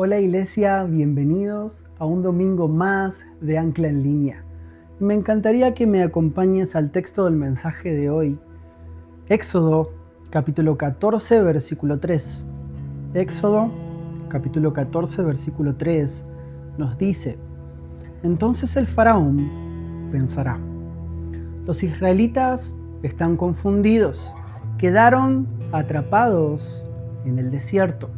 Hola Iglesia, bienvenidos a un domingo más de Ancla en Línea. Me encantaría que me acompañes al texto del mensaje de hoy. Éxodo, capítulo 14, versículo 3. Éxodo, capítulo 14, versículo 3, nos dice: Entonces el faraón pensará, los israelitas están confundidos, quedaron atrapados en el desierto.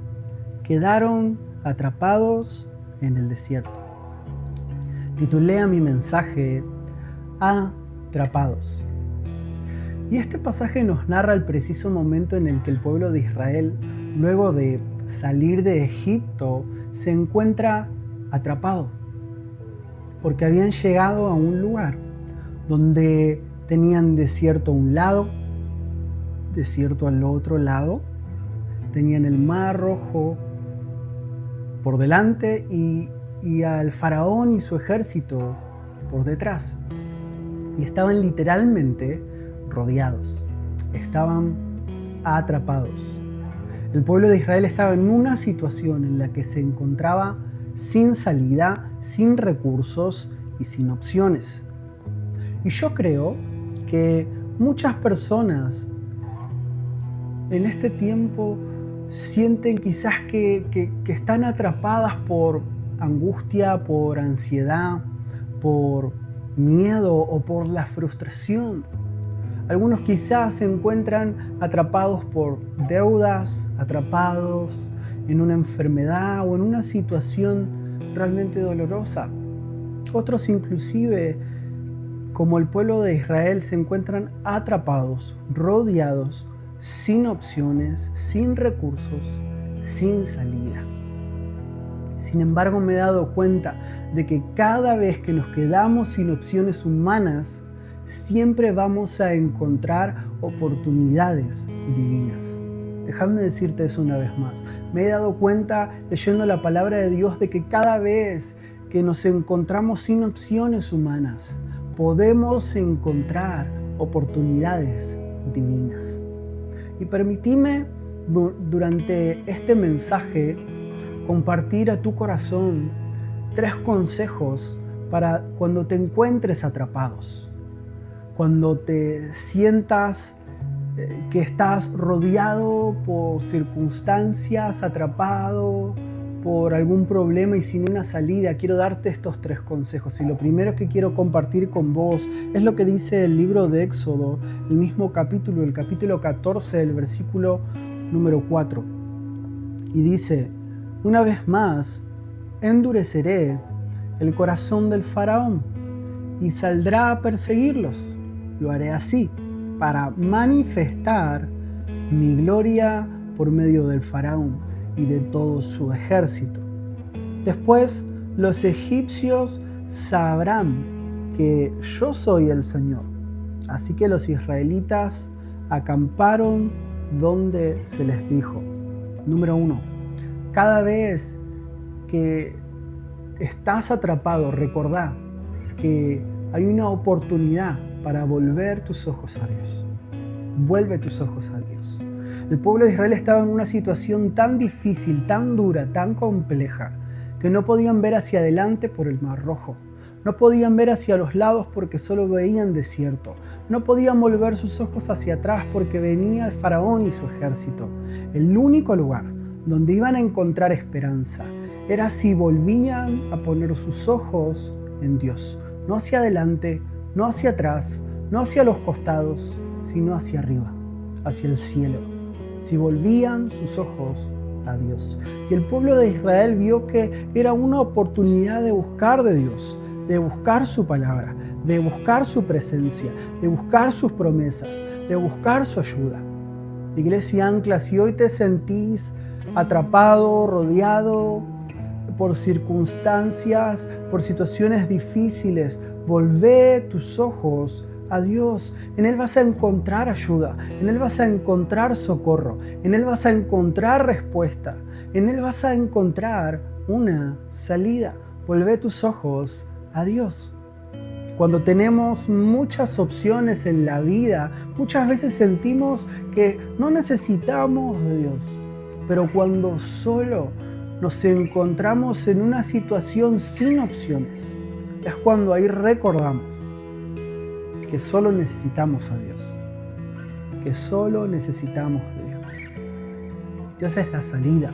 Quedaron atrapados en el desierto. Titulé a mi mensaje Atrapados. Y este pasaje nos narra el preciso momento en el que el pueblo de Israel, luego de salir de Egipto, se encuentra atrapado, porque habían llegado a un lugar donde tenían desierto a un lado, desierto al otro lado, tenían el Mar Rojo por delante y al faraón y su ejército por detrás. Y estaban literalmente rodeados, estaban atrapados. El pueblo de Israel estaba en una situación en la que se encontraba sin salida, sin recursos y sin opciones. Y yo creo que muchas personas en este tiempo sienten quizás que están atrapadas por angustia, por ansiedad, por miedo o por la frustración. Algunos quizás se encuentran atrapados por deudas, atrapados en una enfermedad o en una situación realmente dolorosa. Otros inclusive, como el pueblo de Israel, se encuentran atrapados, rodeados, sin opciones, sin recursos, sin salida. Sin embargo, me he dado cuenta de que cada vez que nos quedamos sin opciones humanas, siempre vamos a encontrar oportunidades divinas. Déjame decirte eso una vez más. Me he dado cuenta, leyendo la palabra de Dios, de que cada vez que nos encontramos sin opciones humanas, podemos encontrar oportunidades divinas. Y permitime durante este mensaje compartir a tu corazón 3 consejos para cuando te encuentres atrapados, cuando te sientas que estás rodeado por circunstancias, atrapado por algún problema y sin una salida. Quiero darte estos 3 consejos. Y lo primero que quiero compartir con vos es lo que dice el libro de Éxodo, el mismo capítulo, el capítulo 14, el versículo número 4. Y dice: Una vez más, endureceré el corazón del faraón y saldrá a perseguirlos. Lo haré así, para manifestar mi gloria por medio del faraón y de todo su ejército. Después los egipcios sabrán que yo soy el Señor. Así que los israelitas acamparon donde se les dijo. Número 1. Cada vez que estás atrapado, recordá que hay una oportunidad para volver tus ojos a Dios. Vuelve tus ojos a Dios. El pueblo de Israel estaba en una situación tan difícil, tan dura, tan compleja, que no podían ver hacia adelante por el Mar Rojo. No podían ver hacia los lados porque solo veían desierto. No podían volver sus ojos hacia atrás porque venía el faraón y su ejército. El único lugar donde iban a encontrar esperanza era si volvían a poner sus ojos en Dios. No hacia adelante, no hacia atrás, no hacia los costados, sino hacia arriba, hacia el cielo. Si volvían sus ojos a Dios. Y el pueblo de Israel vio que era una oportunidad de buscar de Dios, de buscar su palabra, de buscar su presencia, de buscar sus promesas, de buscar su ayuda. Iglesia Ancla, si hoy te sentís atrapado, rodeado por circunstancias, por situaciones difíciles, volvé tus ojos a Dios. En Él vas a encontrar ayuda, en Él vas a encontrar socorro, en Él vas a encontrar respuesta, en Él vas a encontrar una salida. Volvé tus ojos a Dios. Cuando tenemos muchas opciones en la vida, muchas veces sentimos que no necesitamos de Dios. Pero cuando solo nos encontramos en una situación sin opciones, es cuando ahí recordamos que solo necesitamos a Dios, que solo necesitamos de Dios. Dios es la salida,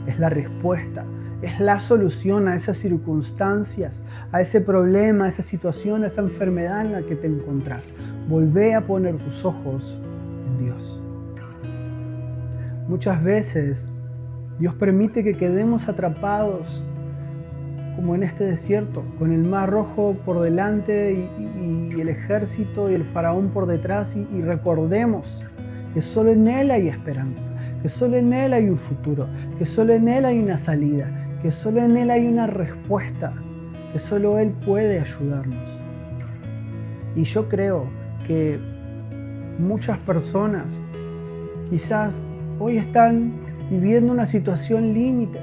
es la respuesta, es la solución a esas circunstancias, a ese problema, a esa situación, a esa enfermedad en la que te encontrás. Volvé a poner tus ojos en Dios. Muchas veces Dios permite que quedemos atrapados como en este desierto, con el mar rojo por delante y el ejército y el faraón por detrás, y recordemos que solo en Él hay esperanza, que solo en Él hay un futuro, que solo en Él hay una salida, que solo en Él hay una respuesta, que solo Él puede ayudarnos. Y yo creo que muchas personas quizás hoy están viviendo una situación límite,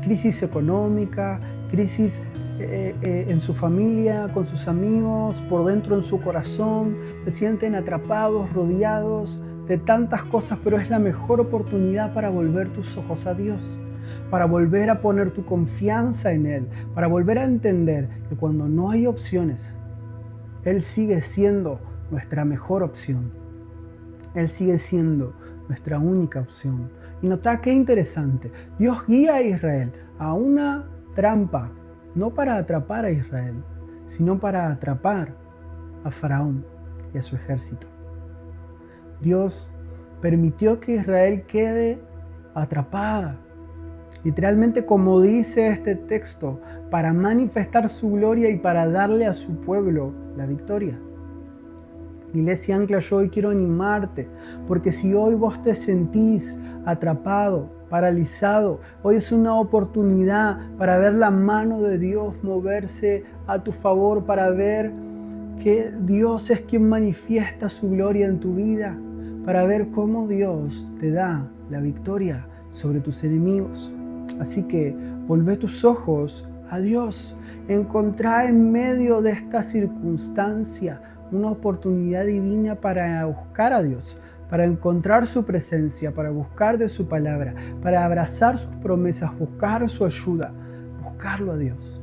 crisis económica, crisis en su familia, con sus amigos, por dentro en su corazón, se sienten atrapados, rodeados de tantas cosas, pero es la mejor oportunidad para volver tus ojos a Dios, para volver a poner tu confianza en Él, para volver a entender que cuando no hay opciones, Él sigue siendo nuestra mejor opción. Él sigue siendo nuestra única opción. Y nota qué interesante, Dios guía a Israel a una trampa, no para atrapar a Israel, sino para atrapar a Faraón y a su ejército. Dios permitió que Israel quede atrapada, literalmente como dice este texto, para manifestar su gloria y para darle a su pueblo la victoria. Iglesia Ancla, yo hoy quiero animarte, porque si hoy vos te sentís atrapado, paralizado, hoy es una oportunidad para ver la mano de Dios moverse a tu favor, para ver que Dios es quien manifiesta su gloria en tu vida, para ver cómo Dios te da la victoria sobre tus enemigos. Así que volvé tus ojos a Dios, encontrá en medio de esta circunstancia una oportunidad divina para buscar a Dios, para encontrar su presencia, para buscar de su palabra, para abrazar sus promesas, buscar su ayuda, buscarlo a Dios.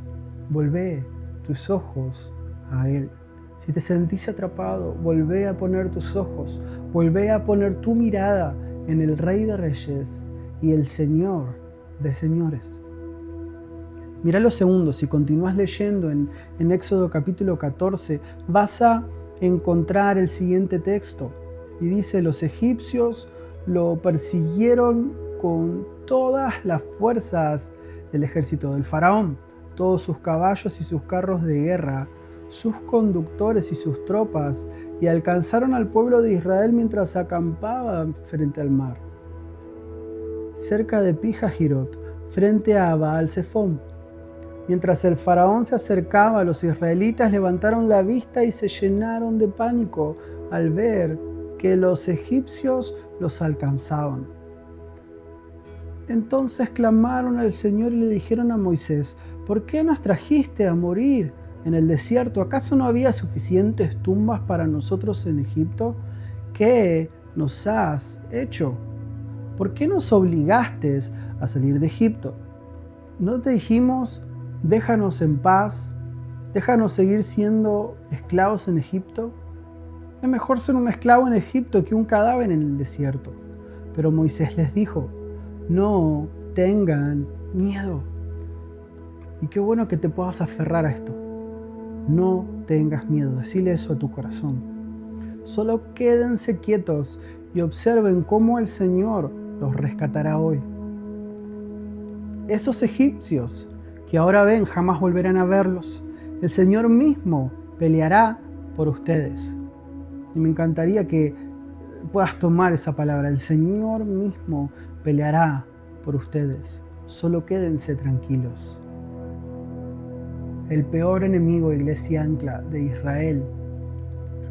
Volvé tus ojos a Él. Si te sentís atrapado, volvé a poner tus ojos, volvé a poner tu mirada en el Rey de Reyes y el Señor de Señores. Mirá lo segundo, si continúas leyendo en Éxodo capítulo 14, vas a encontrar el siguiente texto. Y dice, los egipcios lo persiguieron con todas las fuerzas del ejército del faraón, todos sus caballos y sus carros de guerra, sus conductores y sus tropas, y alcanzaron al pueblo de Israel mientras acampaban frente al mar, cerca de Pi-Hahirot, frente a Baal-Zephón. Mientras el faraón se acercaba, los israelitas levantaron la vista y se llenaron de pánico al ver que los egipcios los alcanzaban. Entonces clamaron al Señor y le dijeron a Moisés, ¿por qué nos trajiste a morir en el desierto? ¿Acaso no había suficientes tumbas para nosotros en Egipto? ¿Qué nos has hecho? ¿Por qué nos obligaste a salir de Egipto? ¿No te dijimos, déjanos en paz, déjanos seguir siendo esclavos en Egipto? Es mejor ser un esclavo en Egipto que un cadáver en el desierto. Pero Moisés les dijo, no tengan miedo. Y qué bueno que te puedas aferrar a esto. No tengas miedo, decile eso a tu corazón. Solo quédense quietos y observen cómo el Señor los rescatará hoy. Esos egipcios que ahora ven, jamás volverán a verlos. El Señor mismo peleará por ustedes. Y me encantaría que puedas tomar esa palabra. El Señor mismo peleará por ustedes. Solo quédense tranquilos. El peor enemigo, Iglesia Ancla, de Israel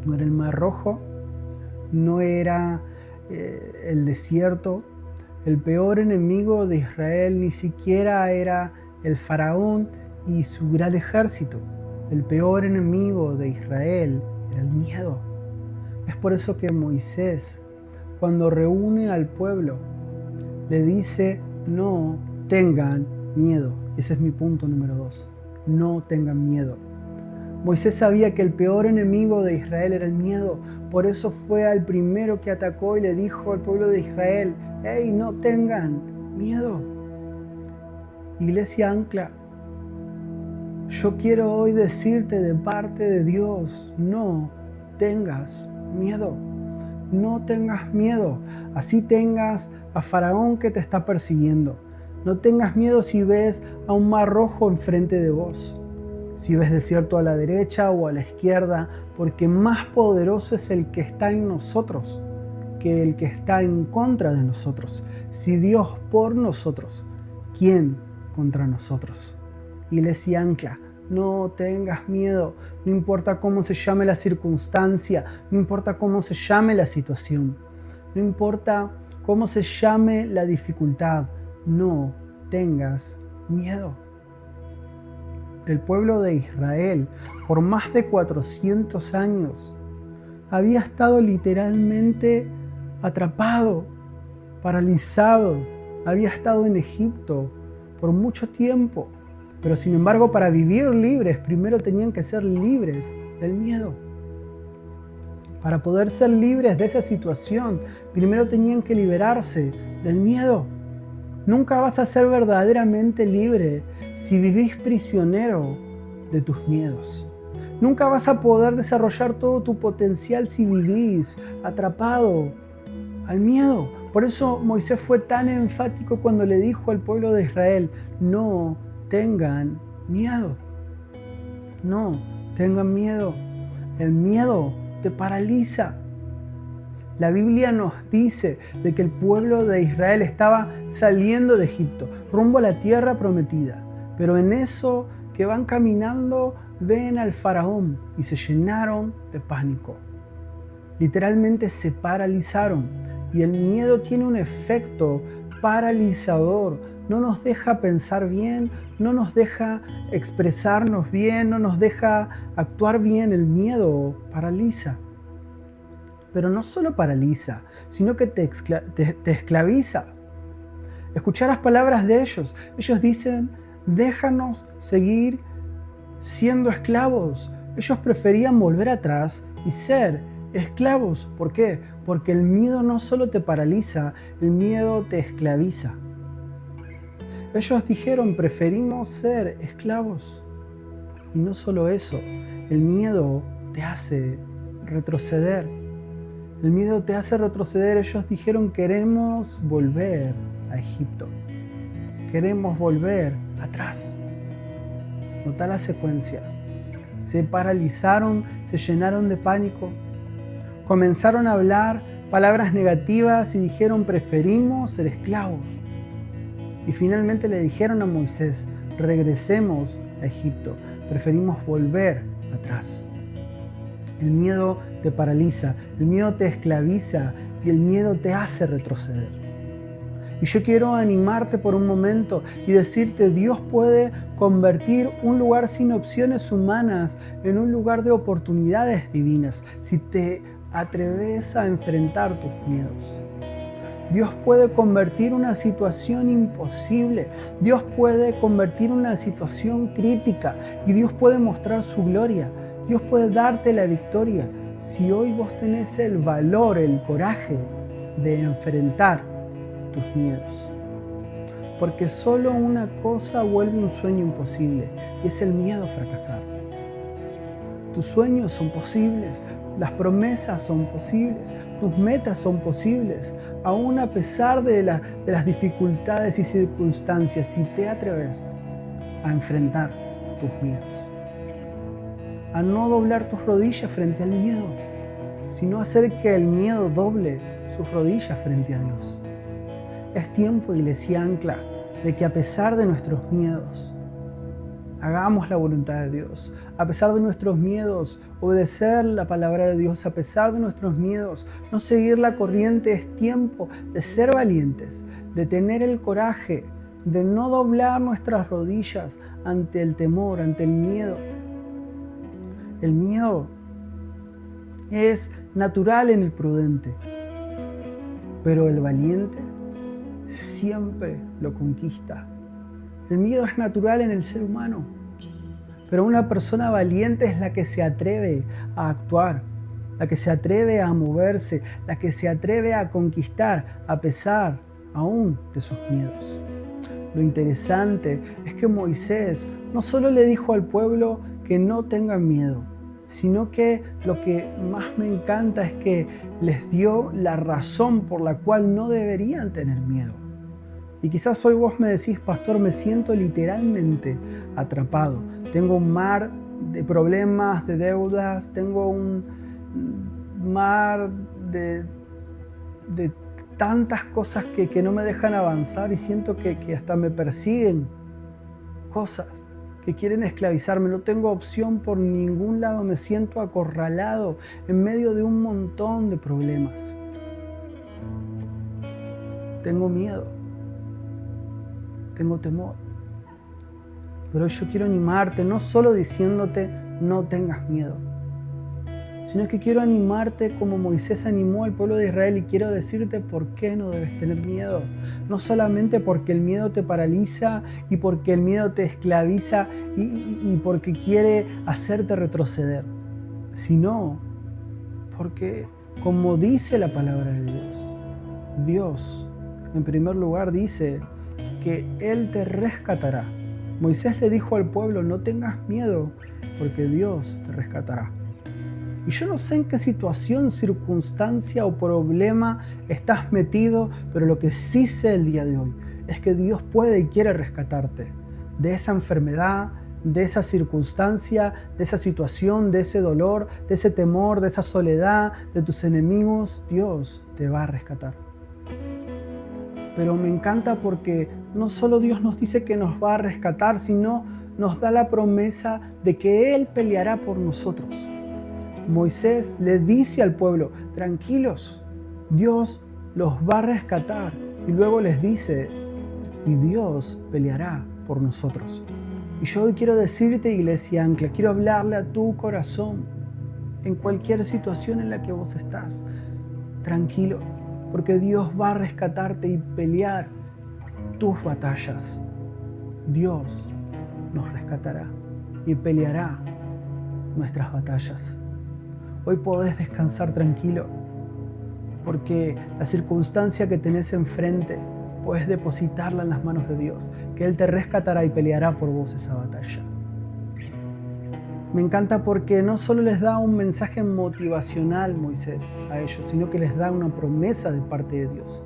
no era el Mar Rojo, no era el desierto. El peor enemigo de Israel ni siquiera era el faraón y su gran ejército. El peor enemigo de Israel era el miedo. Es por eso que Moisés, cuando reúne al pueblo, le dice, no tengan miedo. Ese es mi punto número 2. No tengan miedo. Moisés sabía que el peor enemigo de Israel era el miedo. Por eso fue al primero que atacó y le dijo al pueblo de Israel: hey, no tengan miedo. Iglesia Ancla, yo quiero hoy decirte de parte de Dios: no tengas miedo. No tengas miedo. Así tengas a Faraón que te está persiguiendo. No tengas miedo si ves a un mar rojo enfrente de vos. Si ves desierto a la derecha o a la izquierda, porque más poderoso es el que está en nosotros que el que está en contra de nosotros. Si Dios por nosotros, ¿quién contra nosotros? Iglesia Ancla, no tengas miedo. No importa cómo se llame la circunstancia, no importa cómo se llame la situación, no importa cómo se llame la dificultad, no tengas miedo. El pueblo de Israel, por más de 400 años, había estado literalmente atrapado, paralizado. Había estado en Egipto por mucho tiempo. Pero sin embargo, para vivir libres, primero tenían que ser libres del miedo. Para poder ser libres de esa situación, primero tenían que liberarse del miedo. Nunca vas a ser verdaderamente libre si vivís prisionero de tus miedos. Nunca vas a poder desarrollar todo tu potencial si vivís atrapado al miedo. Por eso Moisés fue tan enfático cuando le dijo al pueblo de Israel: no tengan miedo. No tengan miedo. El miedo te paraliza. La Biblia nos dice de que el pueblo de Israel estaba saliendo de Egipto, rumbo a la tierra prometida. Pero en eso que van caminando, ven al faraón y se llenaron de pánico. Literalmente se paralizaron. Y el miedo tiene un efecto paralizador. No nos deja pensar bien, no nos deja expresarnos bien, no nos deja actuar bien. El miedo paraliza. Pero no solo paraliza, sino que te esclaviza. Escuchar las palabras de ellos. Ellos dicen: déjanos seguir siendo esclavos. Ellos preferían volver atrás y ser esclavos. ¿Por qué? Porque el miedo no solo te paraliza, el miedo te esclaviza. Ellos dijeron: preferimos ser esclavos. Y no solo eso, el miedo te hace retroceder. El miedo te hace retroceder. Ellos dijeron: queremos volver a Egipto. Queremos volver atrás. Nota la secuencia. Se paralizaron, se llenaron de pánico. Comenzaron a hablar palabras negativas y dijeron: preferimos ser esclavos. Y finalmente le dijeron a Moisés: regresemos a Egipto. Preferimos volver atrás. El miedo te paraliza, el miedo te esclaviza y el miedo te hace retroceder. Y yo quiero animarte por un momento y decirte: Dios puede convertir un lugar sin opciones humanas en un lugar de oportunidades divinas si te atreves a enfrentar tus miedos. Dios puede convertir una situación imposible, Dios puede convertir una situación crítica y Dios puede mostrar su gloria. Dios puede darte la victoria si hoy vos tenés el valor, el coraje de enfrentar tus miedos. Porque solo una cosa vuelve un sueño imposible y es el miedo a fracasar. Tus sueños son posibles, las promesas son posibles, tus metas son posibles, aún a pesar de las dificultades y circunstancias, si te atreves a enfrentar tus miedos. A no doblar tus rodillas frente al miedo, sino hacer que el miedo doble sus rodillas frente a Dios. Es tiempo, Iglesia Ancla, de que a pesar de nuestros miedos, hagamos la voluntad de Dios. A pesar de nuestros miedos, obedecer la palabra de Dios. A pesar de nuestros miedos, no seguir la corriente. Es tiempo de ser valientes, de tener el coraje, de no doblar nuestras rodillas ante el temor, ante el miedo. El miedo es natural en el prudente, pero el valiente siempre lo conquista. El miedo es natural en el ser humano, pero una persona valiente es la que se atreve a actuar, la que se atreve a moverse, la que se atreve a conquistar a pesar aún de sus miedos. Lo interesante es que Moisés no solo le dijo al pueblo que no tengan miedo, sino que lo que más me encanta es que les dio la razón por la cual no deberían tener miedo. Y quizás hoy vos me decís, pastor, me siento literalmente atrapado. Tengo un mar de problemas, de deudas, tengo un mar de tantas cosas que no me dejan avanzar y siento que hasta me persiguen cosas que quieren esclavizarme. No tengo opción por ningún lado, me siento acorralado en medio de un montón de problemas. Tengo miedo, tengo temor. Pero yo quiero animarte, no solo diciéndote no tengas miedo, sino que quiero animarte como Moisés animó al pueblo de Israel, y quiero decirte por qué no debes tener miedo. No solamente porque el miedo te paraliza y porque el miedo te esclaviza y porque quiere hacerte retroceder, sino porque, como dice la palabra de Dios en primer lugar dice que Él te rescatará. Moisés le dijo al pueblo, no tengas miedo porque Dios te rescatará. Y yo no sé en qué situación, circunstancia o problema estás metido, pero lo que sí sé el día de hoy es que Dios puede y quiere rescatarte de esa enfermedad, de esa circunstancia, de esa situación, de ese dolor, de ese temor, de esa soledad, de tus enemigos. Dios te va a rescatar. Pero me encanta porque no solo Dios nos dice que nos va a rescatar, sino nos da la promesa de que Él peleará por nosotros. Moisés le dice al pueblo, tranquilos, Dios los va a rescatar. Y luego les dice, y Dios peleará por nosotros. Y yo hoy quiero decirte, Iglesia Ancla, quiero hablarle a tu corazón en cualquier situación en la que vos estás. Tranquilo, porque Dios va a rescatarte y pelear tus batallas. Dios nos rescatará y peleará nuestras batallas. Hoy podés descansar tranquilo, porque la circunstancia que tenés enfrente, puedes depositarla en las manos de Dios, que Él te rescatará y peleará por vos esa batalla. Me encanta porque no solo les da un mensaje motivacional Moisés a ellos, sino que les da una promesa de parte de Dios.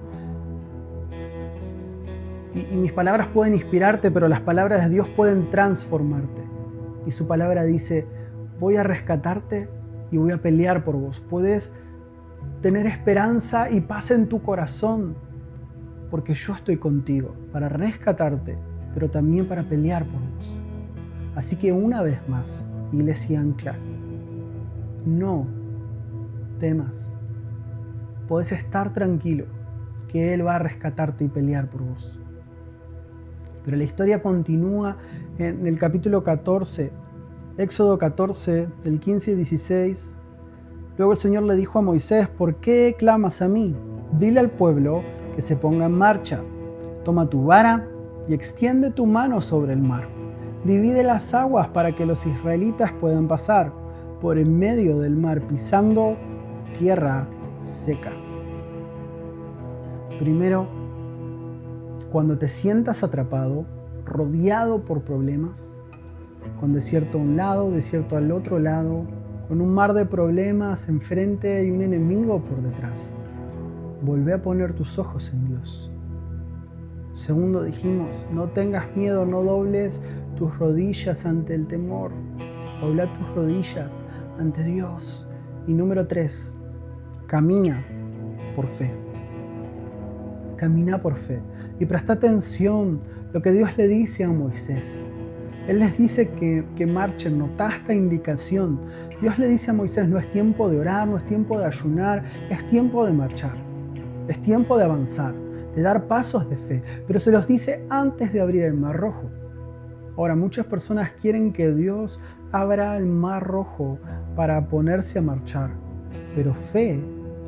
Y mis palabras pueden inspirarte, pero las palabras de Dios pueden transformarte. Y su palabra dice, voy a rescatarte y voy a pelear por vos. Puedes tener esperanza y paz en tu corazón, porque yo estoy contigo para rescatarte, pero también para pelear por vos. Así que una vez más, Iglesia Ancla, no temas. Podés estar tranquilo que Él va a rescatarte y pelear por vos. Pero la historia continúa en el capítulo 14, Éxodo 14, del 15 y 16. Luego el Señor le dijo a Moisés, ¿por qué clamas a mí? Dile al pueblo que se ponga en marcha. Toma tu vara y extiende tu mano sobre el mar. Divide las aguas para que los israelitas puedan pasar por en medio del mar pisando tierra seca. Primero, cuando te sientas atrapado, rodeado por problemas, con desierto a un lado, desierto al otro lado, con un mar de problemas enfrente y un enemigo por detrás, volvé a poner tus ojos en Dios. Segundo, dijimos, no tengas miedo, no dobles tus rodillas ante el temor. Dobla tus rodillas ante Dios. Y número 3, camina por fe. Camina por fe. Y presta atención lo que Dios le dice a Moisés. Él les dice que marchen, notá esta indicación. Dios le dice a Moisés, no es tiempo de orar, no es tiempo de ayunar, es tiempo de marchar. Es tiempo de avanzar, de dar pasos de fe, pero se los dice antes de abrir el Mar Rojo. Ahora, muchas personas quieren que Dios abra el Mar Rojo para ponerse a marchar, pero fe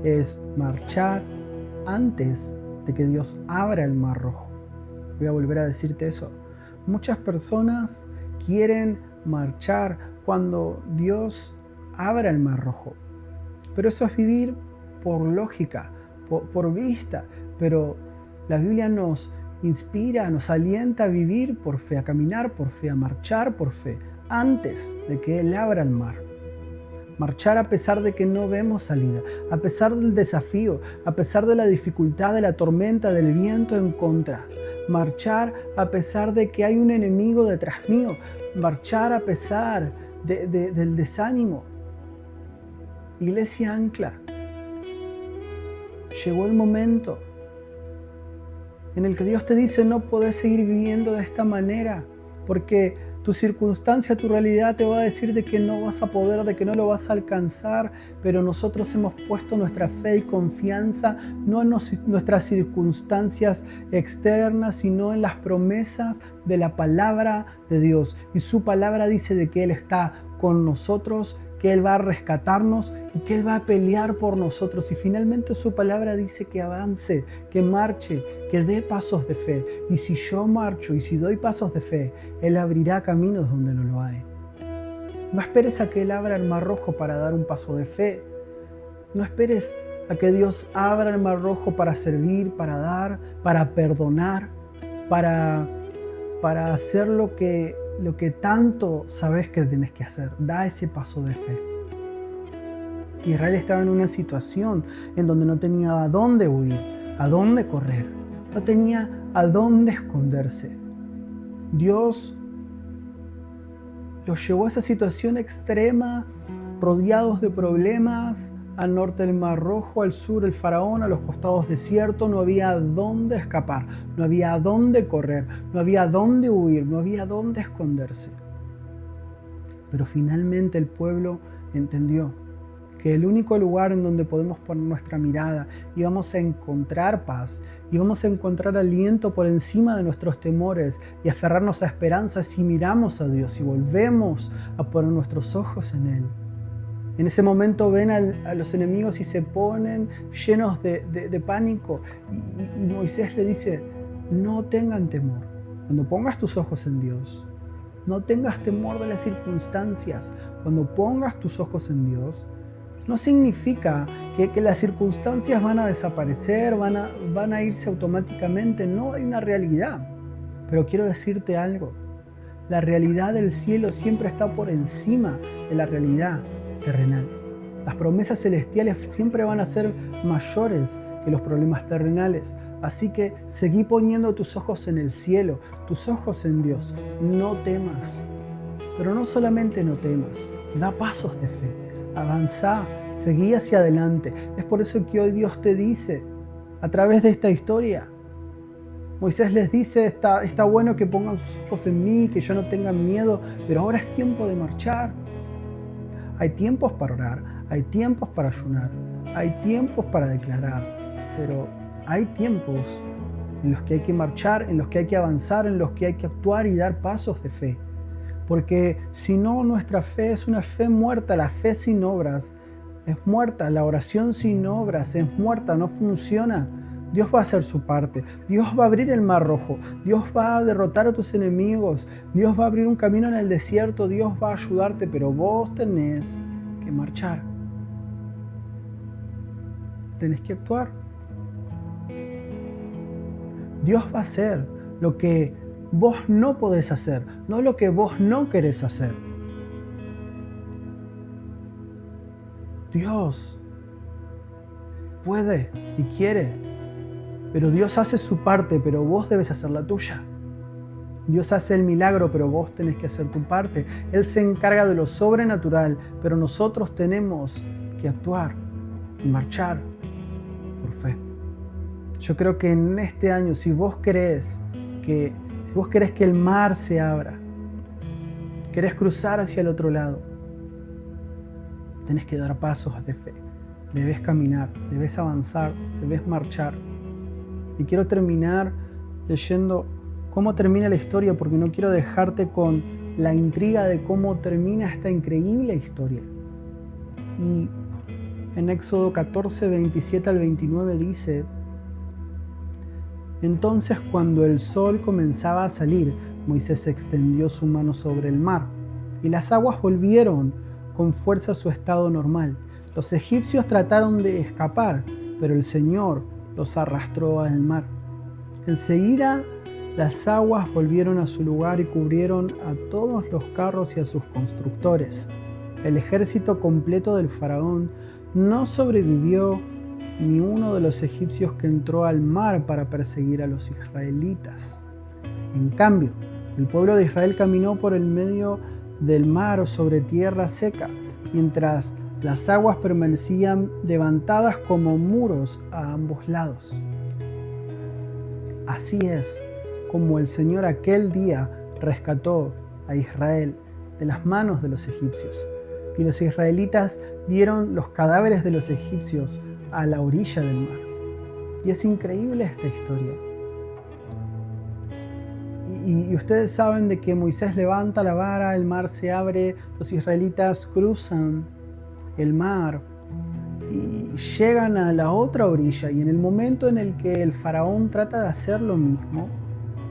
es marchar antes de que Dios abra el Mar Rojo. Voy a volver a decirte eso. Muchas personas quieren marchar cuando Dios abra el Mar Rojo. Pero eso es vivir por lógica, por vista. Pero la Biblia nos inspira, nos alienta a vivir por fe, a caminar por fe, a marchar por fe, antes de que Él abra el mar. Marchar a pesar de que no vemos salida, a pesar del desafío, a pesar de la dificultad, de la tormenta, del viento en contra. Marchar a pesar de que hay un enemigo detrás mío. Marchar a pesar del desánimo. Iglesia Ancla, llegó el momento en el que Dios te dice: no podés seguir viviendo de esta manera, porque tu circunstancia, tu realidad te va a decir de que no vas a poder, de que no lo vas a alcanzar, pero nosotros hemos puesto nuestra fe y confianza no en nuestras circunstancias externas, sino en las promesas de la palabra de Dios. Y su palabra dice de que Él está con nosotros, que Él va a rescatarnos y que Él va a pelear por nosotros. Y finalmente su palabra dice que avance, que marche, que dé pasos de fe. Y si yo marcho y si doy pasos de fe, Él abrirá caminos donde no lo hay. No esperes a que Él abra el Mar Rojo para dar un paso de fe. No esperes a que Dios abra el Mar Rojo para servir, para dar, para perdonar, para hacer lo que tanto sabes que tienes que hacer. Da ese paso de fe. Israel estaba en una situación en donde no tenía a dónde huir, a dónde correr, no tenía a dónde esconderse. Dios los llevó a esa situación extrema, rodeados de problemas. Al norte el Mar Rojo, al sur el Faraón, a los costados desierto. No había a dónde escapar, no había a dónde correr, no había a dónde huir, no había a dónde esconderse. Pero finalmente el pueblo entendió que el único lugar en donde podemos poner nuestra mirada y vamos a encontrar paz y vamos a encontrar aliento por encima de nuestros temores y aferrarnos a esperanzas si miramos a Dios y volvemos a poner nuestros ojos en Él. En ese momento ven a los enemigos y se ponen llenos de pánico. Y Moisés le dice: no tengan temor. Cuando pongas tus ojos en Dios, no tengas temor de las circunstancias. Cuando pongas tus ojos en Dios, no significa que las circunstancias van a desaparecer, van a irse automáticamente. No, hay una realidad. Pero quiero decirte algo. La realidad del cielo siempre está por encima de la realidad terrenal. Las promesas celestiales siempre van a ser mayores que los problemas terrenales. Así que seguí poniendo tus ojos en el cielo, tus ojos en Dios. No temas. Pero no solamente no temas, da pasos de fe. Avanzá, seguí hacia adelante. Es por eso que hoy Dios te dice, a través de esta historia, Moisés les dice: está bueno que pongan sus ojos en mí, que yo no tenga miedo, pero ahora es tiempo de marchar. Hay tiempos para orar, hay tiempos para ayunar, hay tiempos para declarar, pero hay tiempos en los que hay que marchar, en los que hay que avanzar, en los que hay que actuar y dar pasos de fe. Porque si no, nuestra fe es una fe muerta. La fe sin obras es muerta. La oración sin obras es muerta, no funciona. Dios va a hacer su parte. Dios va a abrir el Mar Rojo. Dios va a derrotar a tus enemigos. Dios va a abrir un camino en el desierto. Dios va a ayudarte, pero vos tenés que marchar. Tenés que actuar. Dios va a hacer lo que vos no podés hacer, no lo que vos no querés hacer. Dios puede y quiere. Pero Dios hace su parte, pero vos debes hacer la tuya. Dios hace el milagro, pero vos tenés que hacer tu parte. Él se encarga de lo sobrenatural, pero nosotros tenemos que actuar y marchar por fe. Yo creo que en este año, si vos querés que el mar se abra, querés cruzar hacia el otro lado, tenés que dar pasos de fe. Debes caminar, debes avanzar, debes marchar. Y quiero terminar leyendo cómo termina la historia, porque no quiero dejarte con la intriga de cómo termina esta increíble historia. Y en Éxodo 14, 27 al 29 dice: Entonces, cuando el sol comenzaba a salir, Moisés extendió su mano sobre el mar, y las aguas volvieron con fuerza a su estado normal. Los egipcios trataron de escapar, pero el Señor los arrastró al mar. Enseguida, las aguas volvieron a su lugar y cubrieron a todos los carros y a sus constructores. El ejército completo del faraón no sobrevivió, ni uno de los egipcios que entró al mar para perseguir a los israelitas. En cambio, el pueblo de Israel caminó por el medio del mar sobre tierra seca, mientras las aguas permanecían levantadas como muros a ambos lados. Así es como el Señor aquel día rescató a Israel de las manos de los egipcios. Y los israelitas vieron los cadáveres de los egipcios a la orilla del mar. Y es increíble esta historia. Y ustedes saben de que Moisés levanta la vara, el mar se abre, los israelitas cruzan el mar y llegan a la otra orilla. Y en el momento en el que el faraón trata de hacer lo mismo,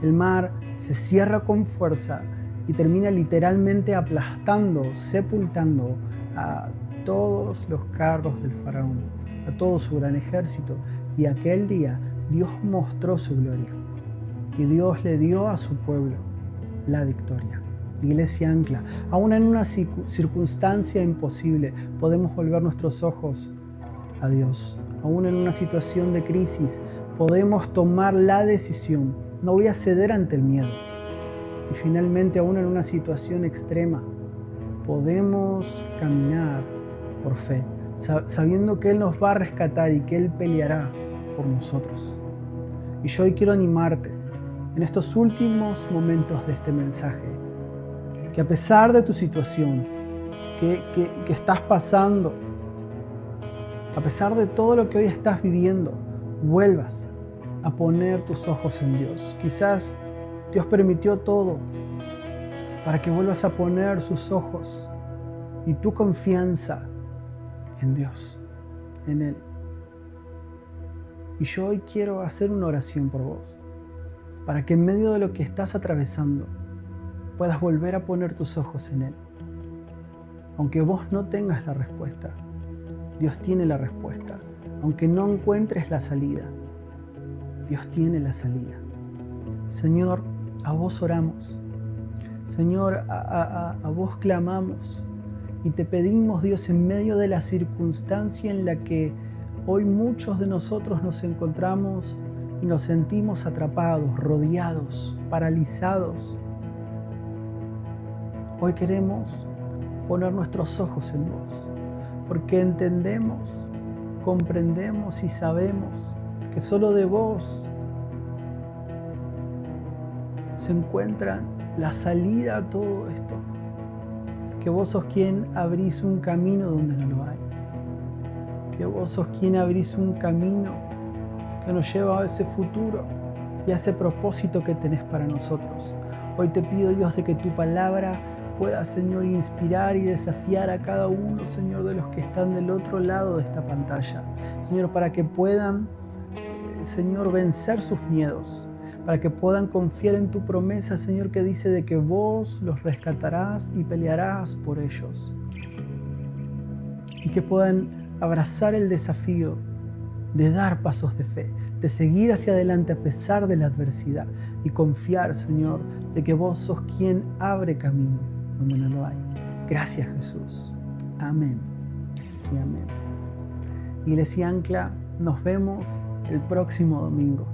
el mar se cierra con fuerza y termina literalmente aplastando, sepultando a todos los carros del faraón, a todo su gran ejército. Y aquel día Dios mostró su gloria y Dios le dio a su pueblo la victoria. Iglesia Ancla, aún en una circunstancia imposible, podemos volver nuestros ojos a Dios. Aún en una situación de crisis, podemos tomar la decisión: no voy a ceder ante el miedo. Y finalmente, aún en una situación extrema, podemos caminar por fe, sabiendo que Él nos va a rescatar y que Él peleará por nosotros. Y yo hoy quiero animarte en estos últimos momentos de este mensaje, que a pesar de tu situación que estás pasando, a pesar de todo lo que hoy estás viviendo, vuelvas a poner tus ojos en Dios. Quizás Dios permitió todo para que vuelvas a poner sus ojos y tu confianza en Dios, en Él. Y yo hoy quiero hacer una oración por vos, para que en medio de lo que estás atravesando puedas volver a poner tus ojos en Él. Aunque vos no tengas la respuesta, Dios tiene la respuesta. Aunque no encuentres la salida, Dios tiene la salida. Señor, a vos oramos. Señor, a vos clamamos y te pedimos, Dios, en medio de la circunstancia en la que hoy muchos de nosotros nos encontramos y nos sentimos atrapados, rodeados, paralizados. Hoy queremos poner nuestros ojos en vos, porque entendemos, comprendemos y sabemos que solo de vos se encuentra la salida a todo esto, que vos sos quien abrís un camino donde no lo hay, que vos sos quien abrís un camino que nos lleva a ese futuro y a ese propósito que tenés para nosotros. Hoy te pido, Dios, de que tu palabra pueda, Señor, inspirar y desafiar a cada uno, Señor, de los que están del otro lado de esta pantalla. Señor, para que puedan, Señor, vencer sus miedos, para que puedan confiar en tu promesa, Señor, que dice de que vos los rescatarás y pelearás por ellos. Y que puedan abrazar el desafío de dar pasos de fe, de seguir hacia adelante a pesar de la adversidad y confiar, Señor, de que vos sos quien abre camino donde no lo hay. Gracias, Jesús. Amén y amén. Iglesia Ancla, nos vemos el próximo domingo.